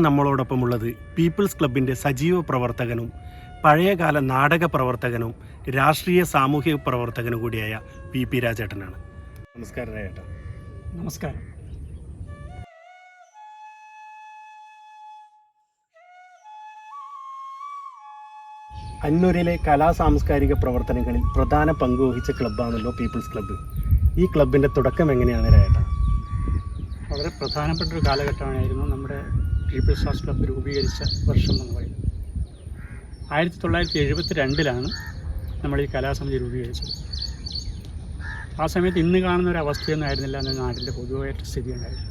നമ്മളോടൊപ്പമുള്ളത് people's ക്ലബിൻ്റെ സജീവ പ്രവർത്തകനും പഴയകാല നാടക പ്രവർത്തകനും രാഷ്ട്രീയ സാമൂഹിക പ്രവർത്തകനും കൂടിയായ പി രാജേട്ടനാണ്. നമസ്കാരം രാജേട്ട. നമസ്കാരം. അന്നൂരിലെ കലാ സാംസ്കാരിക പ്രവർത്തനങ്ങളിൽ പ്രധാന പങ്ക് വഹിച്ച ക്ലബ്ബാണല്ലോ പീപ്പിൾസ് ക്ലബ്ബ്. ഈ ക്ലബിൻ്റെ തുടക്കം എങ്ങനെയാണ് രാജേട്ട? വളരെ പ്രധാനപ്പെട്ട ഒരു കാലഘട്ടമായിരുന്നു നമ്മുടെ പീപ്പിൾസ് ആർട്സ് ക്ലബ്ബ് രൂപീകരിച്ച വർഷം എന്ന് പറയുന്നത്. 1972 നമ്മൾ ഈ കലാസമിതി രൂപീകരിച്ചത്. ആ സമയത്ത് ഇന്ന് കാണുന്ന ഒരു അവസ്ഥയൊന്നും ആയിരുന്നില്ല എന്ന നാട്ടിൻ്റെ പൊതുവായിട്ട് സ്ഥിതി ഉണ്ടായിരുന്നു.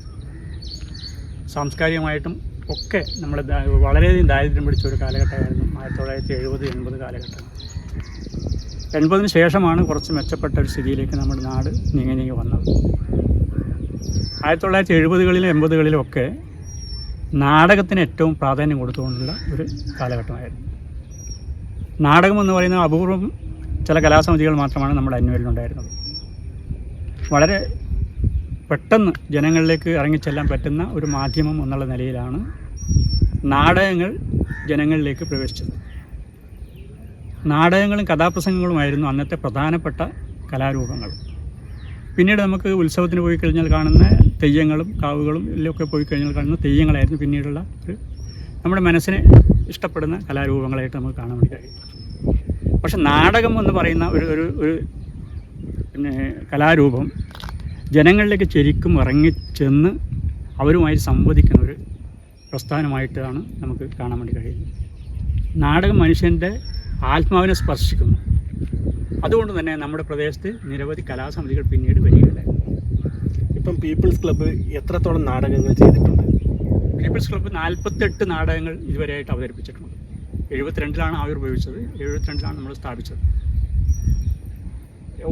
സാംസ്കാരികമായിട്ടും ഒക്കെ നമ്മൾ വളരെയധികം ദാരിദ്ര്യം പിടിച്ച ഒരു കാലഘട്ടമായിരുന്നു 1970-80 കാലഘട്ടം. 80-ന് ശേഷമാണ് കുറച്ച് മെച്ചപ്പെട്ട ഒരു സ്ഥിതിയിലേക്ക് നമ്മുടെ നാട് നീങ്ങി വന്നത്. 1970-കളിലും 80-കളിലും ഒക്കെ നാടകത്തിന് ഏറ്റവും പ്രാധാന്യം കൊടുത്തുകൊണ്ടുള്ള ഒരു കാലഘട്ടമായിരുന്നു. നാടകം എന്ന് പറയുന്ന അപൂർവം ചില കലാസമിതികൾ മാത്രമാണ് നമ്മുടെ അന്നൂരിലുണ്ടായിരുന്നത്. വളരെ പെട്ടെന്ന് ജനങ്ങളിലേക്ക് ഇറങ്ങിച്ചെല്ലാൻ പറ്റുന്ന ഒരു മാധ്യമം എന്നുള്ള നിലയിലാണ് നാടകങ്ങൾ ജനങ്ങളിലേക്ക് പ്രവേശിച്ചത്. നാടകങ്ങളും കഥാപ്രസംഗങ്ങളുമായിരുന്നു അന്നത്തെ പ്രധാനപ്പെട്ട കലാരൂപങ്ങൾ. പിന്നീട് നമുക്ക് ഉത്സവത്തിന് പോയി കഴിഞ്ഞാൽ കാണുന്ന തെയ്യങ്ങളും കാവുകളും എല്ലൊക്കെ പോയി കഴിഞ്ഞാൽ കാണുന്ന തെയ്യങ്ങളായിരുന്നു പിന്നീടുള്ള ഒരു നമ്മുടെ മനസ്സിനെ ഇഷ്ടപ്പെടുന്ന കലാരൂപങ്ങളായിട്ട് നമുക്ക് കാണാൻ വേണ്ടി കഴിയും. പക്ഷെ നാടകം എന്ന് പറയുന്ന ഒരു കലാരൂപം ജനങ്ങളിലേക്ക് ശരിക്കും ഇറങ്ങിച്ചെന്ന് അവരുമായി സംവദിക്കുന്ന ഒരു പ്രസ്ഥാനമായിട്ടാണ് നമുക്ക് കാണാൻ വേണ്ടി കഴിയുന്നത്. നാടകം മനുഷ്യൻ്റെ ആത്മാവിനെ സ്പർശിക്കുന്നു. അതുകൊണ്ട് തന്നെ നമ്മുടെ പ്രദേശത്ത് നിരവധി കലാസമിതികൾ പിന്നീട് വരികയുണ്ടായി. ഇപ്പം പീപ്പിൾസ് ക്ലബ്ബ് എത്രത്തോളം നാടകങ്ങൾ ചെയ്തിട്ടുണ്ട്? പീപ്പിൾസ് ക്ലബ്ബ് 48 നാടകങ്ങൾ ഇതുവരെയായിട്ട് അവതരിപ്പിച്ചിട്ടുണ്ട്. 72 ആവിർഭവിച്ചത്, 72 നമ്മൾ സ്ഥാപിച്ചത്.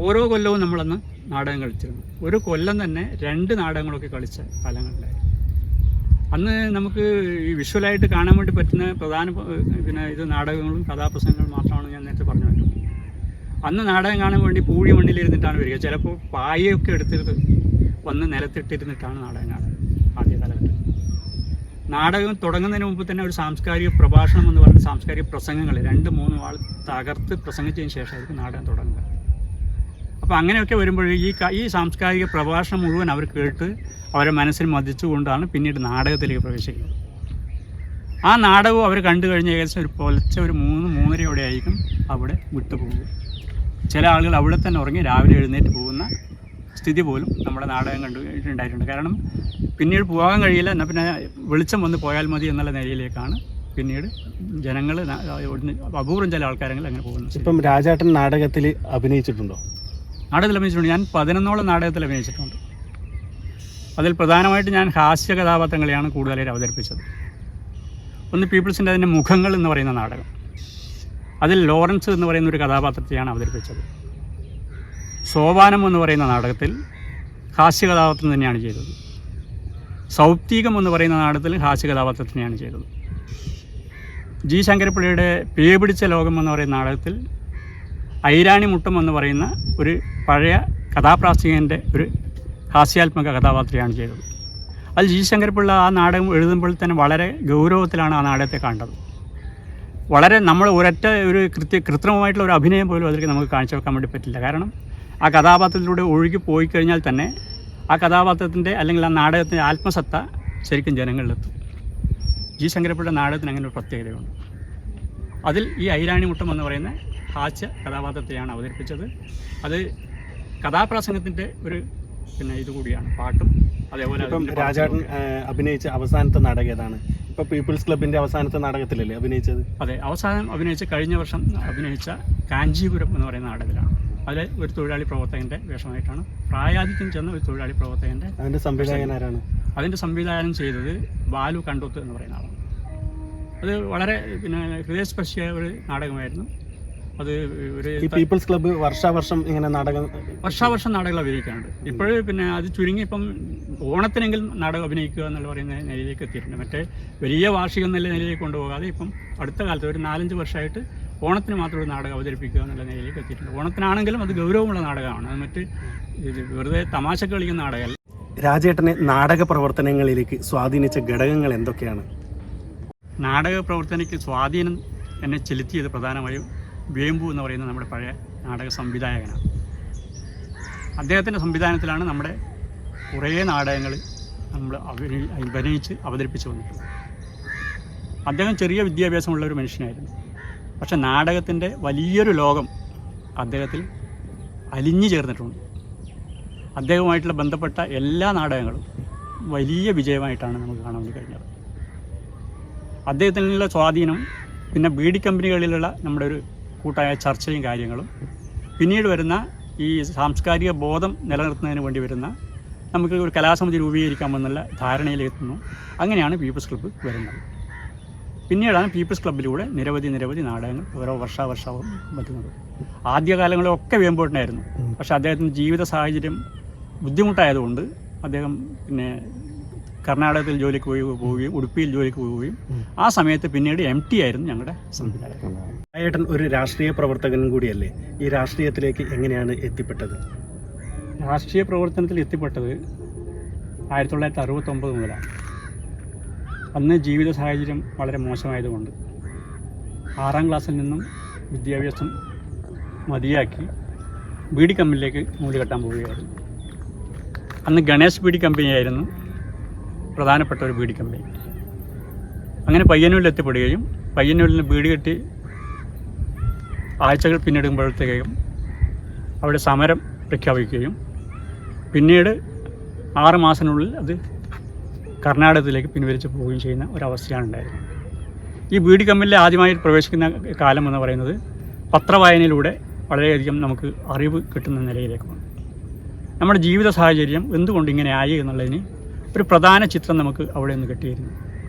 ഓരോ കൊല്ലവും നമ്മളന്ന് നാടകം കളിച്ചിരുന്നു. ഒരു കൊല്ലം തന്നെ 2 നാടകങ്ങളൊക്കെ കളിച്ച കാലങ്ങളിലായി. അന്ന് നമുക്ക് ഈ വിഷ്വലായിട്ട് കാണാൻ വേണ്ടി പറ്റുന്ന പ്രധാന ഇത് നാടകങ്ങളും കഥാപ്രസംഗങ്ങളും മാത്രമാണ് ഞാൻ നേരത്തെ പറഞ്ഞു പറ്റും. അന്ന് നാടകം കാണാൻ വേണ്ടി പൂഴി മണ്ണിലിരുന്നിട്ടാണ് വരിക. ചിലപ്പോൾ പായയൊക്കെ എടുത്തിട്ട് വന്ന് നിലത്തിട്ടിരുന്നിട്ടാണ് നാടകം കാണുന്നത്. ആദ്യ കാലഘട്ടം നാടകം തുടങ്ങുന്നതിന് മുമ്പ് തന്നെ ഒരു സാംസ്കാരിക പ്രഭാഷണം എന്ന് പറയുന്ന സാംസ്കാരിക പ്രസംഗങ്ങൾ 2-3 ആൾ തകർത്ത് പ്രസംഗിച്ചതിന് ശേഷമായിരിക്കും നാടകം തുടങ്ങുക. അപ്പോൾ അങ്ങനെയൊക്കെ വരുമ്പോൾ ഈ സാംസ്കാരിക പ്രഭാഷണം മുഴുവൻ അവർ കേട്ട് അവരെ മനസ്സിൽ മതിച്ചുകൊണ്ടാണ് പിന്നീട് നാടകത്തിലേക്ക് പ്രവേശിക്കുന്നത്. ആ നാടകവും അവർ കണ്ടു കഴിഞ്ഞ ഏകദേശം ഒരു പുലർച്ചെ 3-3:30 ആയിരിക്കും അവിടെ വിട്ടുപോകും. ചില ആളുകൾ അവിടെ തന്നെ ഉറങ്ങി രാവിലെ എഴുന്നേറ്റ് പോകുന്ന സ്ഥിതി പോലും നമ്മുടെ നാടകം കണ്ടുണ്ടായിട്ടുണ്ട്. കാരണം പിന്നീട് പോകാൻ കഴിയില്ല, എന്നാൽ പിന്നെ വെളിച്ചം വന്ന് പോയാൽ മതി എന്നുള്ള നിലയിലേക്കാണ് പിന്നീട് ജനങ്ങൾ അപൂർവം ചില ആൾക്കാരെങ്കിലും അങ്ങനെ പോകുന്നത്. ഇപ്പം രാജേട്ടൻ നാടകത്തിൽ അഭിനയിച്ചിട്ടുണ്ടോ? നാടകത്തിൽ അഭിനയിച്ചിട്ടുണ്ട്. ഞാൻ 11 നാടകത്തിൽ അഭിനയിച്ചിട്ടുണ്ട്. അതിൽ പ്രധാനമായിട്ട് ഞാൻ ഹാസ്യ കഥാപാത്രങ്ങളെയാണ് കൂടുതലായിട്ട് അവതരിപ്പിച്ചത്. ഒന്ന് പീപ്പിൾസിൻ്റെ അതിൻ്റെ മുഖങ്ങൾ എന്ന് പറയുന്ന നാടകം. അതിൽ ലോറൻസ് എന്ന് പറയുന്ന ഒരു കഥാപാത്രത്തെയാണ് അവതരിപ്പിച്ചത്. സോപാനം എന്ന് പറയുന്ന നാടകത്തിൽ ഹാസ്യ കഥാപാത്രം തന്നെയാണ് ചെയ്തത്. സൗപ്തീകം എന്ന് പറയുന്ന നാടകത്തിൽ ഹാസ്യ കഥാപാത്രത്തിനെയാണ് ചെയ്തത്. ജി ശങ്കരപ്പിള്ളയുടെ പേപിടിച്ച ലോകം എന്ന് പറയുന്ന നാടകത്തിൽ ഐരാണി മുട്ടം എന്ന് പറയുന്ന ഒരു പഴയ കഥാപ്രാസംഗികൻ്റെ ഒരു ഹാസ്യാത്മക കഥാപാത്രത്തെയാണ് ചെയ്തത്. അത് ജി ശങ്കരപ്പിള്ള ആ നാടകം എഴുതുമ്പോൾ തന്നെ വളരെ ഗൗരവത്തിലാണ് ആ നാടകത്തെ കണ്ടത്. വളരെ നമ്മൾ ഒരൊറ്റ ഒരു കൃത്രിമമായിട്ടുള്ള ഒരു അഭിനയം പോലും അതിലേക്ക് നമുക്ക് കാണിച്ചു വെക്കാൻ വേണ്ടി പറ്റില്ല. കാരണം ആ കഥാപാത്രത്തിലൂടെ ഒഴുകി പോയി കഴിഞ്ഞാൽ തന്നെ ആ കഥാപാത്രത്തിൻ്റെ അല്ലെങ്കിൽ ആ നാടകത്തിൻ്റെ ആത്മസത്ത ശരിക്കും ജനങ്ങളിലെത്തും. ജി ശങ്കരപ്പിള്ള നാടകത്തിന് അങ്ങനെ ഒരു പ്രത്യേകതയുണ്ട്. അതിൽ ഈ ഐരാണി മുട്ടം എന്ന് പറയുന്ന ഹാസ്യ കഥാപാത്രത്തെയാണ് അവതരിപ്പിച്ചത്. അത് കഥാപ്രസംഗത്തിൻ്റെ ഒരു ഇതുകൂടിയാണ്, പാട്ടും അതേപോലെ. രാജേട്ടൻ അഭിനയിച്ച അവസാനത്തെ നാടകം ഏതാണ്? ഇപ്പോൾ പീപ്പിൾസ് ക്ലബിൻ്റെ അവസാനത്തെ നാടകത്തിലല്ലേ അഭിനയിച്ചത്? അതെ, അവസാനം അഭിനയിച്ച കഴിഞ്ഞ വർഷം അഭിനയിച്ച കാഞ്ചീപുരം എന്ന് പറയുന്ന നാടകത്തിലാണ്. അതിൽ ഒരു തൊഴിലാളി പ്രവർത്തകൻ്റെ വേഷമായിട്ടാണ്, പ്രായാധിക്യം ചെന്ന ഒരു തൊഴിലാളി പ്രവർത്തകൻ്റെ. അതിൻ്റെ സംവിധായകൻ ആരാണ്? അതിൻ്റെ സംവിധാനം ചെയ്തത് ബാലു കണ്ടോത്ത് എന്ന് പറയുന്ന ആളാണ്. അത് വളരെ ഹൃദയസ്പർശിയായ ഒരു നാടകമായിരുന്നു. അത് ഒരു പീപ്പിൾസ് ക്ലബ്ബ് വർഷാവർഷം ഇങ്ങനെ വർഷാവർഷം നാടകങ്ങൾ അഭിനയിക്കാറുണ്ട്. ഇപ്പോഴും അത് ചുരുങ്ങി ഇപ്പം ഓണത്തിനെങ്കിലും നാടകം അഭിനയിക്കുക എന്നുള്ള പറയുന്ന നിലയിലേക്ക് എത്തിയിട്ടുണ്ട്. മറ്റേ വലിയ വാർഷികം എന്നുള്ള നിലയിലേക്ക് കൊണ്ടുപോകാതെ ഇപ്പം അടുത്ത കാലത്ത് ഒരു 4-5 വർഷമായിട്ട് ഓണത്തിന് മാത്രം ഒരു നാടകം അവതരിപ്പിക്കുക എന്നുള്ള നിലയിലേക്ക് എത്തിയിട്ടുണ്ട്. ഓണത്തിനാണെങ്കിലും അത് ഗൗരവമുള്ള നാടകമാണ്, അത് മറ്റ് വെറുതെ തമാശ കളിക്കുന്ന നാടകമല്ല. രാജേട്ടനെ നാടക പ്രവർത്തനങ്ങളിലേക്ക് സ്വാധീനിച്ച ഘടകങ്ങൾ എന്തൊക്കെയാണ്? നാടക പ്രവർത്തനയ്ക്ക് സ്വാധീനം എന്നെ ചെലുത്തിയത് പ്രധാനമായും വേമ്പു എന്ന് പറയുന്ന നമ്മുടെ പഴയ നാടക സംവിധായകനാണ്. അദ്ദേഹത്തിൻ്റെ സംവിധാനത്തിലാണ് നമ്മുടെ കുറേ നാടകങ്ങൾ നമ്മൾ അഭിനയിച്ച് അവതരിപ്പിച്ച് വന്നിട്ടുള്ളത്. അദ്ദേഹം ചെറിയ വിദ്യാഭ്യാസമുള്ള ഒരു മനുഷ്യനായിരുന്നു. പക്ഷേ നാടകത്തിൻ്റെ വലിയൊരു ലോകം അദ്ദേഹത്തിൽ അലിഞ്ഞു ചേർന്നിട്ടുണ്ട്. അദ്ദേഹവുമായിട്ടുള്ള ബന്ധപ്പെട്ട എല്ലാ നാടകങ്ങളും വലിയ വിജയമായിട്ടാണ് നമുക്ക് കാണാൻ വേണ്ടി കഴിഞ്ഞത്. അദ്ദേഹത്തിനുള്ള സ്വാധീനം, പിന്നെ ബീഡി കമ്പനികളിലുള്ള നമ്മുടെ ഒരു കൂട്ടായ ചർച്ചയും കാര്യങ്ങളും, പിന്നീട് വരുന്ന ഈ സാംസ്കാരിക ബോധം നിലനിർത്തുന്നതിന് വേണ്ടി വരുന്ന നമുക്ക് ഒരു കലാസമിതി രൂപീകരിക്കാമെന്നുള്ള ധാരണയിലെത്തുന്നു. അങ്ങനെയാണ് പീപ്പിൾസ് ക്ലബ്ബ് വരുന്നത്. പിന്നീടാണ് പീപ്പിൾസ് ക്ലബ്ബിലൂടെ നിരവധി നാടകങ്ങൾ ഓരോ വർഷാവർഷവും പറ്റുന്നത്. ആദ്യകാലങ്ങളിലൊക്കെ വേമ്പോട്ടനായിരുന്നു. പക്ഷേ അദ്ദേഹത്തിൻ്റെ ജീവിത സാഹചര്യം ബുദ്ധിമുട്ടായതുകൊണ്ട് അദ്ദേഹം പിന്നെ കർണാടകത്തിൽ ജോലിക്ക് പോവുകയും ഉടുപ്പിയിൽ ജോലിക്ക് പോവുകയും ആ സമയത്ത് പിന്നീട് MT ആയിരുന്നു ഞങ്ങളുടെ സംവിധായകൻ. ഏട്ടൻ ഒരു രാഷ്ട്രീയ പ്രവർത്തകനും കൂടിയല്ലേ. ഈ രാഷ്ട്രീയത്തിലേക്ക് എങ്ങനെയാണ് എത്തിപ്പെട്ടത്? രാഷ്ട്രീയ പ്രവർത്തനത്തിൽ എത്തിപ്പെട്ടത് 1969 മുതലാണ്. അന്ന് ജീവിത സാഹചര്യം വളരെ മോശമായതുകൊണ്ട് 6ാം ക്ലാസ്സിൽ നിന്നും വിദ്യാഭ്യാസം മതിയാക്കി ബീഡി കമ്പനിയിലേക്ക് നൂല് കെട്ടാൻ പോവുകയായിരുന്നു. അന്ന് ഗണേഷ് ബീഡി കമ്പനിയായിരുന്നു പ്രധാനപ്പെട്ട ഒരു ബീഡി കമ്പനി. അങ്ങനെ പയ്യന്നൂരിൽ എത്തിപ്പെടുകയും പയ്യന്നൂരിൽ നിന്ന് ബീഡി കെട്ടി ആഴ്ചകൾ പിന്നിടുമ്പോഴത്തേക്കും അവിടെ സമരം പ്രഖ്യാപിക്കുകയും പിന്നീട് 6 മാസത്തിനുള്ളിൽ അത് കർണാടകത്തിലേക്ക് പിൻവലിച്ച് പോവുകയും ചെയ്യുന്ന ഒരവസ്ഥയാണ് ഉണ്ടായിരുന്നത്. ഈ ബീഡി കമ്പനിയിൽ ആദ്യമായി പ്രവേശിക്കുന്ന കാലം എന്ന് പറയുന്നത് പത്രവായനയിലൂടെ വളരെയധികം നമുക്ക് അറിവ് കിട്ടുന്ന നിലയിലേക്കാണ്. നമ്മുടെ ജീവിത സാഹചര്യം എന്തുകൊണ്ട് ഇങ്ങനെ ആയി എന്നുള്ളതിന് ഒരു പ്രധാന ചിത്രം നമുക്ക് അവിടെ നിന്ന് കിട്ടിയിരുന്നു.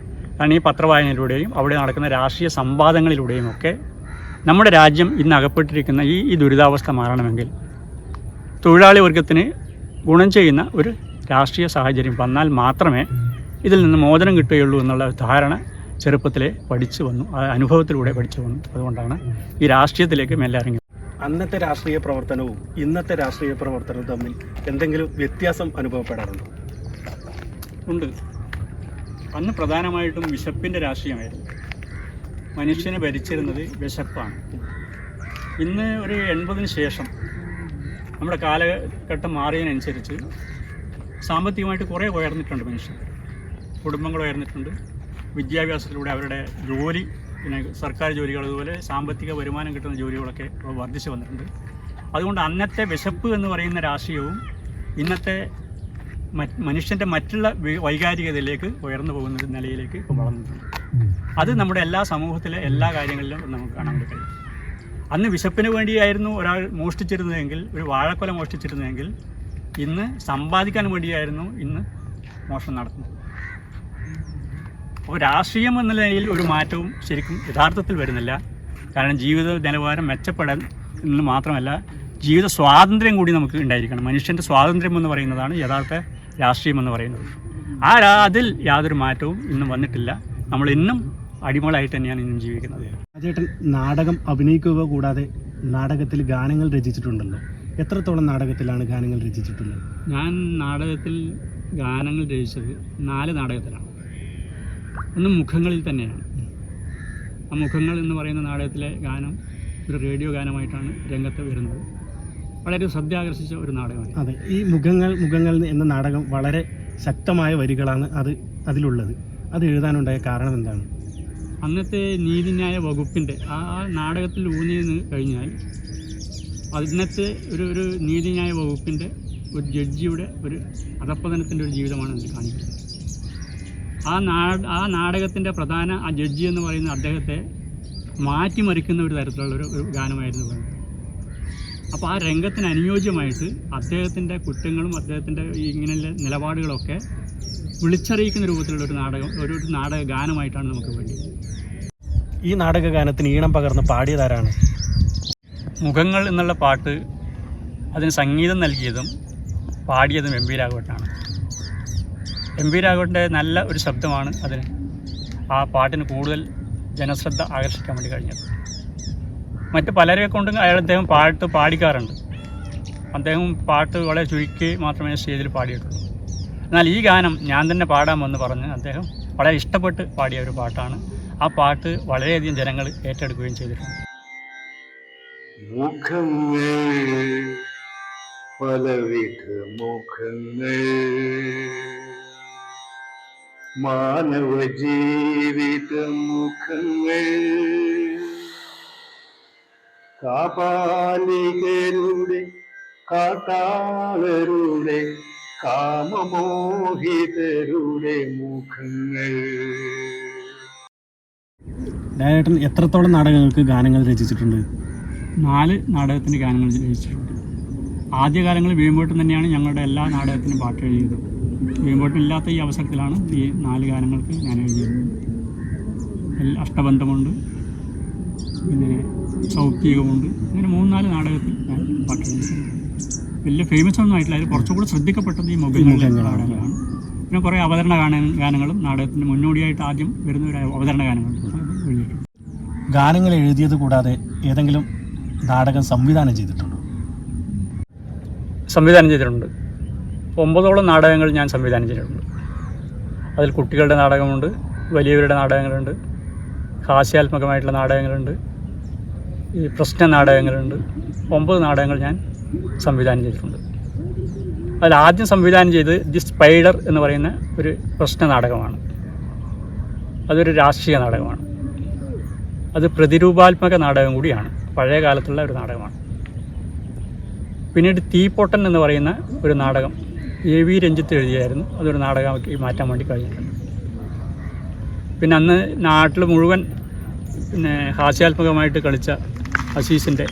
കാരണം ഈ പത്രവായനയിലൂടെയും അവിടെ നടക്കുന്ന രാഷ്ട്രീയ സംവാദങ്ങളിലൂടെയും ഒക്കെ നമ്മുടെ രാജ്യം ഇന്ന് അകപ്പെട്ടിരിക്കുന്ന ഈ ദുരിതാവസ്ഥ മാറണമെങ്കിൽ തൊഴിലാളി വർഗത്തിന് ഗുണം ചെയ്യുന്ന ഒരു രാഷ്ട്രീയ സാഹചര്യം വന്നാൽ മാത്രമേ ഇതിൽ നിന്ന് മോചനം കിട്ടുകയുള്ളൂ എന്നുള്ള ധാരണ ചെറുപ്പത്തിലെ പഠിച്ചു വന്നു, ആ അനുഭവത്തിലൂടെ പഠിച്ചു വന്നു. അതുകൊണ്ടാണ് ഈ രാഷ്ട്രീയത്തിലേക്ക് മെല്ലെ ഇറങ്ങി. അന്നത്തെ രാഷ്ട്രീയ പ്രവർത്തനവും ഇന്നത്തെ രാഷ്ട്രീയ പ്രവർത്തനവും തമ്മിൽ എന്തെങ്കിലും വ്യത്യാസം അനുഭവപ്പെടാറുണ്ടോ? ഉണ്ട്. അന്ന് പ്രധാനമായിട്ടും വിശപ്പിൻ്റെ രാഷ്ട്രീയമായിരുന്നു. മനുഷ്യനെ ഭരിച്ചിരുന്നത് വിശപ്പാണ്. ഇന്ന് ഒരു 80-ന് ശേഷം നമ്മുടെ കാലഘട്ടം മാറിയതിനനുസരിച്ച് സാമ്പത്തികമായിട്ട് കുറേ ഉയർന്നിട്ടുണ്ട്. മനുഷ്യൻ കുടുംബങ്ങൾ ഉയർന്നിട്ടുണ്ട്. വിദ്യാഭ്യാസത്തിലൂടെ അവരുടെ ജോലി, പിന്നെ സർക്കാർ ജോലികൾ, അതുപോലെ സാമ്പത്തിക വരുമാനം കിട്ടുന്ന ജോലികളൊക്കെ വർദ്ധിച്ചു വന്നിട്ടുണ്ട്. അതുകൊണ്ട് അന്നത്തെ വിശപ്പ് എന്ന് പറയുന്ന രാഷ്ട്രീയവും ഇന്നത്തെ മനുഷ്യൻ്റെ മറ്റുള്ള വൈകാരികതയിലേക്ക് ഉയർന്നു പോകുന്ന നിലയിലേക്ക് ഇപ്പോൾ വളർന്നിട്ടുണ്ട്. അത് നമ്മുടെ എല്ലാ സമൂഹത്തിലെ എല്ലാ കാര്യങ്ങളിലും നമുക്ക് കാണാൻ വേണ്ടി കഴിയും. അന്ന് വിശപ്പിന് വേണ്ടിയായിരുന്നു ഒരാൾ മോഷ്ടിച്ചിരുന്നതെങ്കിൽ, ഒരു വാഴക്കൊല മോഷ്ടിച്ചിരുന്നതെങ്കിൽ, ഇന്ന് സമ്പാദിക്കാൻ വേണ്ടിയായിരുന്നു ഇന്ന് മോഷണം നടത്തുന്നത്. അപ്പോൾ രാഷ്ട്രീയം എന്ന നിലയിൽ ഒരു മാറ്റവും ശരിക്കും യഥാർത്ഥത്തിൽ വരുന്നില്ല. കാരണം ജീവിത നിലവാരം മെച്ചപ്പെടാൻ എന്ന് മാത്രമല്ല, ജീവിത സ്വാതന്ത്ര്യം കൂടി നമുക്ക് ഉണ്ടായിരിക്കണം. മനുഷ്യൻ്റെ സ്വാതന്ത്ര്യം എന്ന് പറയുന്നതാണ് യഥാർത്ഥ രാഷ്ട്രീയം എന്ന് പറയുന്നത്. അതിൽ യാതൊരു മാറ്റവും ഇന്നും വന്നിട്ടില്ല. നമ്മൾ ഇന്നും അടിമകളായിട്ട് തന്നെയാണ് ഇന്നും ജീവിക്കുന്നത്. ചേട്ടൻ നാടകം അഭിനയിക്കുക കൂടാതെ നാടകത്തിൽ ഗാനങ്ങൾ രചിച്ചിട്ടുണ്ടല്ലോ. എത്രത്തോളം നാടകത്തിലാണ് ഗാനങ്ങൾ രചിച്ചിട്ടുള്ളത്? ഞാൻ നാടകത്തിൽ ഗാനങ്ങൾ രചിച്ചത് 4 നാടകത്തിലാണ്. ഒന്ന് മുഖങ്ങളിൽ തന്നെയാണ്. ആ മുഖങ്ങൾ എന്ന് പറയുന്ന നാടകത്തിലെ ഗാനം ഒരു റേഡിയോ ഗാനമായിട്ടാണ് രംഗത്ത് വരുന്നത്. വളരെ ശ്രദ്ധ ആകർഷിച്ച ഒരു നാടകമാണ്. അതെ, ഈ മുഖങ്ങൾ എന്ന നാടകം വളരെ ശക്തമായ വരികളാണ് അതിലുള്ളത്. അത് എഴുതാനുണ്ടായ കാരണം എന്താണ്? അന്നത്തെ നീതിന്യായ വകുപ്പിൻ്റെ ആ നാടകത്തിൽ ഊന്നി കഴിഞ്ഞാൽ അതിനത്തെ ഒരു നീതിന്യായ വകുപ്പിൻ്റെ ഒരു ജഡ്ജിയുടെ ഒരു അധപ്പതനത്തിൻ്റെ ഒരു ജീവിതമാണ് അതിൽ കാണിക്കുന്നത്. ആ നാടകത്തിൻ്റെ പ്രധാന ആ ജഡ്ജി എന്ന് പറയുന്ന അദ്ദേഹത്തെ മാറ്റിമറിക്കുന്ന ഒരു തരത്തിലുള്ള ഒരു ഗാനമായിരുന്നു വേണ്ടത്. അപ്പോൾ ആ രംഗത്തിന് അനുയോജ്യമായിട്ട് അദ്ദേഹത്തിൻ്റെ കുറ്റങ്ങളും അദ്ദേഹത്തിൻ്റെ ഇങ്ങനെയുള്ള നിലപാടുകളൊക്കെ വിളിച്ചറിയിക്കുന്ന രൂപത്തിലുള്ള ഒരു നാടക ഗാനമായിട്ടാണ് നമുക്ക് വേണ്ടത്. ഈ നാടക ഗാനത്തിന് ഈണം പകർന്ന് പാടിയതാരാണ്? മുഖങ്ങൾ എന്നുള്ള പാട്ട് അതിന് സംഗീതം നൽകിയതും പാടിയതും MP രാഘവനാണ്. MP രാഘവൻ്റെ നല്ല ഒരു ശബ്ദമാണ് അതിന് ആ പാട്ടിന് കൂടുതൽ ജനശ്രദ്ധ ആകർഷിക്കാൻ വേണ്ടി കഴിഞ്ഞത്. മറ്റ് പലരെ കൊണ്ടും അദ്ദേഹം പാട്ട് പാടിക്കാറുണ്ട്. അദ്ദേഹം പാട്ട് വളരെ ചുരുക്കി മാത്രമേ സ്റ്റേജിൽ പാടിയിട്ടുള്ളൂ. എന്നാൽ ഈ ഗാനം ഞാൻ തന്നെ പാടാമെന്ന് പറഞ്ഞ് അദ്ദേഹം വളരെ ഇഷ്ടപ്പെട്ട് പാടിയ ഒരു പാട്ടാണ്. ആ പാട്ട് വളരെയധികം ജനങ്ങൾ ഏറ്റെടുക്കുകയും ചെയ്തിട്ടുണ്ട്. മുഖങ്ങൾ പലവിധ മുഖങ്ങൾ മാനവ ജീവിത മുഖങ്ങൾ കാപാലികരുടെ കാട്ടാളരുടെ കാമമോഹിതരുടെ മുഖങ്ങൾ. രാജേട്ടൻ എത്രത്തോളം നാടകങ്ങൾക്ക് ഗാനങ്ങൾ രചിച്ചിട്ടുണ്ട്? 4 നാടകത്തിന് ഗാനങ്ങൾ രചിച്ചിട്ടുണ്ട്. ആദ്യകാലങ്ങളിൽ വേമ്പൂട്ടൻ തന്നെയാണ് ഞങ്ങളുടെ എല്ലാ നാടകത്തിനും പാട്ട് എഴുതിയത്. വേമ്പൂട്ടൻ ഇല്ലാത്ത ഈ അവസരത്തിലാണ് ഈ 4 ഗാനങ്ങൾക്ക് ഞാൻ എഴുതിയത്. അഷ്ടബന്ധമുണ്ട്, പിന്നെ സൗപ്തികമുണ്ട്, അങ്ങനെ 3-4 നാടകത്തിൽ ഞാൻ പാട്ട് എഴുതിയിട്ടുണ്ട്. വലിയ ഫേമസ് ഒന്നും ആയിട്ടില്ല. അതിൽ കുറച്ചുകൂടി ശ്രദ്ധിക്കപ്പെട്ടത് ഈ മുഖങ്ങളുടെ നാടകങ്ങളാണ്. പിന്നെ കുറേ അവതരണ ഗാനങ്ങളും നാടകത്തിന് മുന്നോടിയായിട്ട് ആദ്യം വരുന്ന ഒരു അവതരണ ഗാനങ്ങളും എഴുതിയിട്ടുണ്ട്. ഗാനങ്ങൾ എഴുതിയത് കൂടാതെ ഏതെങ്കിലും നാടകം സംവിധാനം ചെയ്തിട്ടുണ്ടോ? സംവിധാനം ചെയ്തിട്ടുണ്ട്. 9ഓളം നാടകങ്ങൾ ഞാൻ സംവിധാനം ചെയ്തിട്ടുണ്ട്. അതിൽ കുട്ടികളുടെ നാടകമുണ്ട്, വലിയവരുടെ നാടകങ്ങളുണ്ട്, ഹാസ്യാത്മകമായിട്ടുള്ള നാടകങ്ങളുണ്ട്, ഈ പ്രശ്ന നാടകങ്ങളുണ്ട്. 9 നാടകങ്ങൾ ഞാൻ സംവിധാനം ചെയ്തിട്ടുണ്ട്. അതിൽ ആദ്യം സംവിധാനം ചെയ്തത് ദി സ്പൈഡർ എന്ന് പറയുന്ന ഒരു പ്രശ്ന നാടകമാണ്. അതൊരു രാഷ്ട്രീയ നാടകമാണ്. അത് പ്രതിരൂപാത്മക നാടകം കൂടിയാണ്, പഴയ കാലത്തുള്ള ഒരു നാടകമാണ്. പിന്നീട് തീപ്പൊട്ടൻ എന്ന് പറയുന്ന ഒരു നാടകം AV രഞ്ജിത്ത് എഴുതിയായിരുന്നു. അതൊരു നാടകമാക്കി മാറ്റാൻ വേണ്ടി കഴിഞ്ഞിട്ടുണ്ട്. പിന്നെ അന്ന് നാട്ടിൽ മുഴുവൻ പിന്നെ ഹാസ്യാത്മകമായിട്ട് കളിച്ച അസീസിൻ്റെ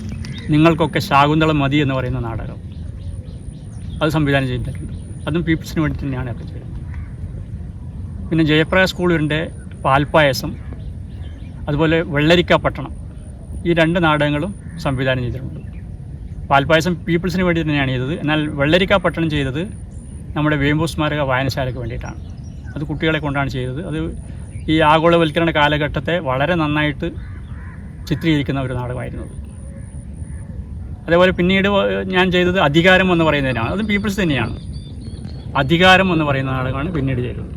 നിങ്ങൾക്കൊക്കെ ശാകുന്തളം മതി എന്ന് പറയുന്ന നാടകം, അത് സംവിധാനം ചെയ്തിട്ടുണ്ട്. അതും പീപ്പിൾസിന് വേണ്ടി തന്നെയാണ് ഒക്കെ ചെയ്തത്. പിന്നെ ജയപ്രകാശ് സ്കൂളിൻ്റെ പാൽപ്പായസം, അതുപോലെ വെള്ളരിക്കാപട്ടണം, ഈ 2 നാടകങ്ങളും സംവിധാനം ചെയ്തിട്ടുണ്ട്. പാൽപ്പായസം പീപ്പിൾസിന് വേണ്ടി തന്നെയാണ് ചെയ്തത്. എന്നാൽ വെള്ളരിക്കാപട്ടണം ചെയ്തത് നമ്മുടെ വേമ്പു സ്മാരക വായനശാലയ്ക്ക് വേണ്ടിയിട്ടാണ്. അത് കുട്ടികളെ കൊണ്ടാണ് ചെയ്തത്. അത് ഈ ആഗോളവൽക്കരണ കാലഘട്ടത്തെ വളരെ നന്നായിട്ട് ചിത്രീകരിക്കുന്ന ഒരു നാടകമായിരുന്നു. അതേപോലെ പിന്നീട് ഞാൻ ചെയ്തത് അധികാരം എന്ന് പറയുന്നതിനാണ്. അതും പീപ്പിൾസ് തന്നെയാണ്. അധികാരം എന്ന് പറയുന്ന നാടകമാണ് പിന്നീട് ചെയ്തത്.